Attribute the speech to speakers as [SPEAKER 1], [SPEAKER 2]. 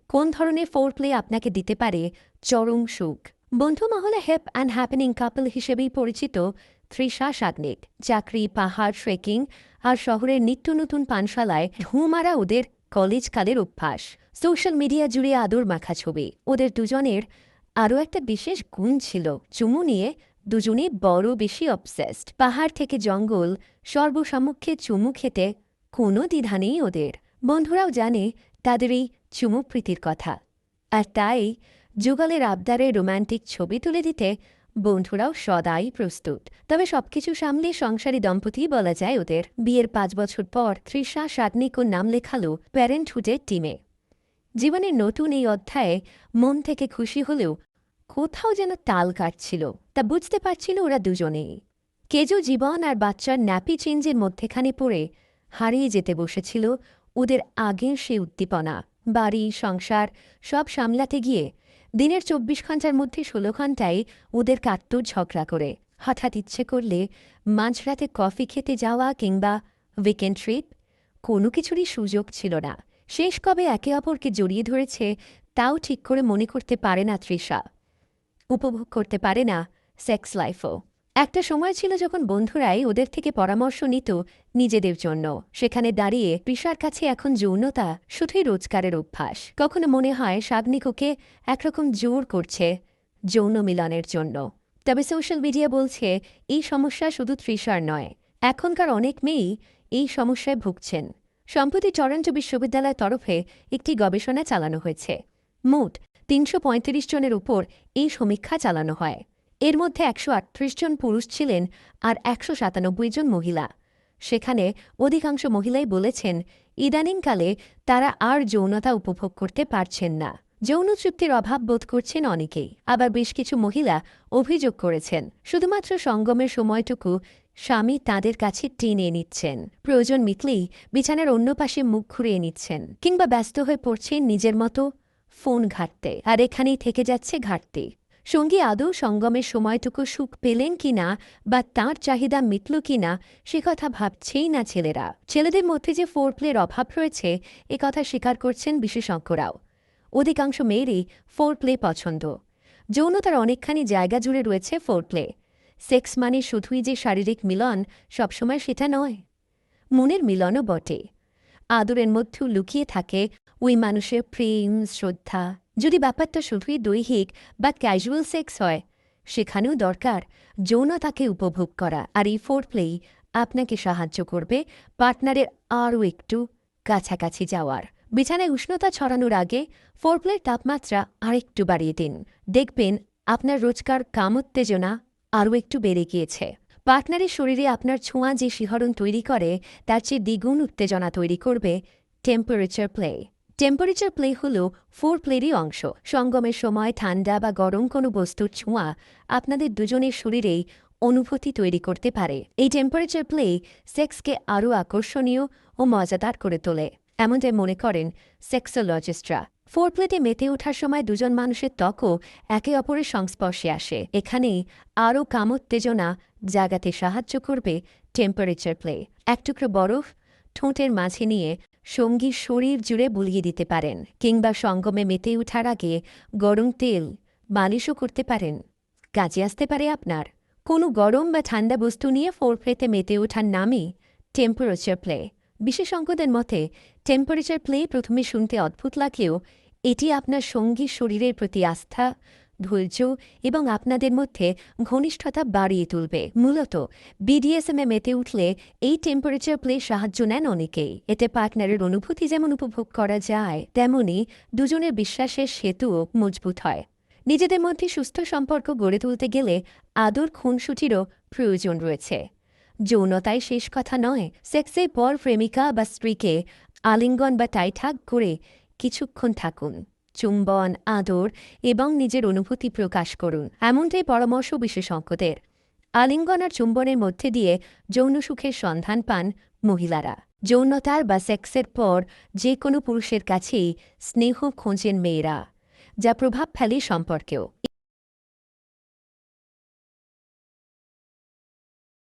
[SPEAKER 1] কোন ধরনের ফোরপ্লে আপনাকে দিতে পারে চরম সুখ। বন্ধু মহলে হেপ অ্যান্ড হ্যাপেনিং কাপল হিসেবেই পরিচিত তৃষা সাগনিক। চাকরি, পাহাড়, ট্রেকিং আর শহরের নিত্য নতুন পানশালায় ঢুমারা ওদের কলেজকালের অভ্যাস। সোশ্যাল মিডিয়া জুড়ে আদর মাখা ছবি। ওদের দুজনের আরও একটা বিশেষ গুণ ছিল, চুমু নিয়ে দুজনেই বড় বেশি অবসেসড। পাহাড় থেকে জঙ্গল, সর্বসম্মুখে চুমু খেতে কোনো দ্বিধা নেই ওদের। বন্ধুরাও জানে তাদের এই চুমুপ্রীতির কথা, আর তাই যুগলের আবদারে রোম্যান্টিক ছবি তুলে দিতে বন্ধুরাও সদাই প্রস্তুত। তবে সবকিছু সামলে সংসারী দম্পতি বলা যায় ওদের। বিয়ের 5 বছর পর তৃষা সাগনিকও নাম লেখালো প্যারেন্টহুডের টিমে। জীবনের নতুন এই অধ্যায়ে মন থেকে খুশি হলেও কোথাও যেন তাল কাটছিল। তা বুঝতে পারছিল ওরা দুজনেই। কেজো জীবন আর বাচ্চার ন্যাপি চেঞ্জের মধ্যেখানে পড়ে হারিয়ে যেতে বসেছিল ওদের আগের সে উদ্দীপনা। বাড়ি, সংসার সব সামলাতে গিয়ে দিনের 24 ঘণ্টার মধ্যে 16 ঘণ্টায় ওদের কাটত ঝগড়া করে। হঠাৎ ইচ্ছে করলে মাঝরাতে কফি খেতে যাওয়া কিংবা উইকেন্ড ট্রিপ, কোনো কিছুরই সুযোগ ছিল না। শেষ কবে একে অপরকে জড়িয়ে ধরেছে তাও ঠিক করে মনে করতে পারে না তৃষা। উপভোগ করতে পারে না সেক্স লাইফও। একটা সময় ছিল যখন বন্ধুরাই ওদের থেকে পরামর্শ নিত নিজেদের জন্য। সেখানে দাঁড়িয়ে তৃষার কাছে এখন যৌনতা শুধুই রোজগারের অভ্যাস। কখনো মনে হয় সাগনিক ওকে একরকম জোর করছে যৌন মিলনের জন্য। তবে সোশ্যাল মিডিয়া বলছে এই সমস্যা শুধু তৃষার নয়, এখনকার অনেক মেয়েই এই সমস্যায় ভুগছেন। সম্প্রতি টরন্টো বিশ্ববিদ্যালয়ের তরফে একটি গবেষণা চালানো হয়েছে। মোট 335 জনের উপর এই সমীক্ষা চালানো হয়। এর মধ্যে 138 জন পুরুষ ছিলেন আর 197 জন মহিলা। সেখানে অধিকাংশ মহিলাই বলেছেন ইদানিংকালে তারা আর যৌনতা উপভোগ করতে পারছেন না। যৌন তৃপ্তির অভাব বোধ করছেন অনেকেই। আবার বেশ কিছু মহিলা অভিযোগ করেছেন শুধুমাত্র সঙ্গমের সময়টুকু স্বামী তাঁদের কাছে টেনে নিচ্ছেন, প্রয়োজন মিটলেই বিছানার অন্য পাশে মুখ ঘুরিয়ে নিচ্ছেন, কিংবা ব্যস্ত হয়ে পড়ছেন নিজের মতো ফোন ঘাঁটতে। আর এখানেই থেকে যাচ্ছে ঘাটতি। সঙ্গী আদৌ সঙ্গমের সময়টুকু সুখ পেলেন কিনা বা তাঁর চাহিদা মিটল কিনা সে কথা ভাবছেই না ছেলেরা। ছেলেদের মধ্যে যে ফোরপ্লের অভাব রয়েছে এ কথা স্বীকার করছেন বিশেষজ্ঞরাও। অধিকাংশ মেয়েরই ফোরপ্লে পছন্দ। যৌনতার অনেকখানি জায়গা জুড়ে রয়েছে ফোরপ্লে। সেক্স মানে শুধুই যে শারীরিক মিলন, সবসময় সেটা নয়, মনের মিলনও বটে। আদরের মধ্যেও লুকিয়ে থাকে ওই মানুষের প্রেম, শ্রদ্ধা। যদি ব্যাপারটা শুধুই দৈহিক বা ক্যাজুয়াল সেক্স হয়, সেখানেও দরকার যৌনতাকে উপভোগ করা। আর এই ফোরপ্লেই আপনাকে সাহায্য করবে পার্টনারের আরও একটু কাছাকাছি যাওয়ার। বিছানায় উষ্ণতা ছড়ানোর আগে ফোরপ্লের তাপমাত্রা আরেকটু বাড়িয়ে দিন। দেখবেন আপনার রোজকার কামোত্তেজনা আরও একটু বেড়ে গিয়েছে। পার্টনারের শরীরে আপনার ছোঁয়া যে শিহরণ তৈরি করে তার চেয়ে দ্বিগুণ উত্তেজনা তৈরি করবে টেম্পারেচার প্লে। টেম্পারেচার প্লে হল ফোরপ্লেরই অংশ। সঙ্গমের সময় ঠান্ডা বা গরম কোনো বস্তুর ছোঁয়া আপনাদের দুজনের শরীরেই অনুভূতি তৈরি করতে পারে। এই টেম্পারেচার প্লে সেক্সকে আরও আকর্ষণীয় ও মজাদার করে তোলে, এমনটাই মনে করেন সেক্সোলজিস্টরা। ফোরপ্লেতে মেতে ওঠার সময় দুজন মানুষের ত্বকও একে অপরের সংস্পর্শে আসে। এখানেই আরও কামোত্তেজনা জাগাতে সাহায্য করবে টেম্পারেচার প্লে। এক টুকরো বরফ ঠোঁটের মাঝে নিয়ে সঙ্গীর শরীর জুড়ে বুলিয়ে দিতে পারেন, কিংবা সঙ্গমে মেতে ওঠার আগে গরম তেল মালিশও করতে পারেন। কাজে আসতে পারে আপনার। কোনো গরম বা ঠান্ডা বস্তু নিয়ে ফোরপ্লেতে মেতে ওঠার নামই টেম্পারেচার প্লে। বিশেষজ্ঞদের মতে টেম্পারেচার প্লে প্রথমে শুনতে অদ্ভুত লাগলেও এটি আপনার সঙ্গীর শরীরের প্রতি আস্থা, ধৈর্য এবং আপনাদের মধ্যে ঘনিষ্ঠতা বাড়িয়ে তুলবে। মূলত বিডিএসএমে মেতে উঠলে এই টেম্পারেচার প্লে সাহায্য নেন অনেকেই। এতে পার্টনারের অনুভূতি যেমন উপভোগ করা যায়, তেমনি দুজনের বিশ্বাসের সেতুও মজবুত হয়। নিজেদের মধ্যে সুস্থ সম্পর্ক গড়ে তুলতে গেলে আদর খুনসুটিরও প্রয়োজন রয়েছে। যৌনতায় শেষ কথা নয়। সেক্সের পর প্রেমিকা বা স্ত্রীকে আলিঙ্গন বা টাইট-হাগ করে কিছুক্ষণ থাকুন, চুম্বন, আদর এবং নিজের অনুভূতি প্রকাশ করুন, এমনটাই পরামর্শ বিশেষজ্ঞদের। আলিঙ্গন আর চুম্বনের মধ্যে দিয়ে যৌন সুখের সন্ধান পান মহিলারা। যৌনতার বা সেক্সের পর যে কোনো পুরুষের কাছেই স্নেহ খোঁজেন মেয়েরা, যা প্রভাব ফেলে সম্পর্কেও।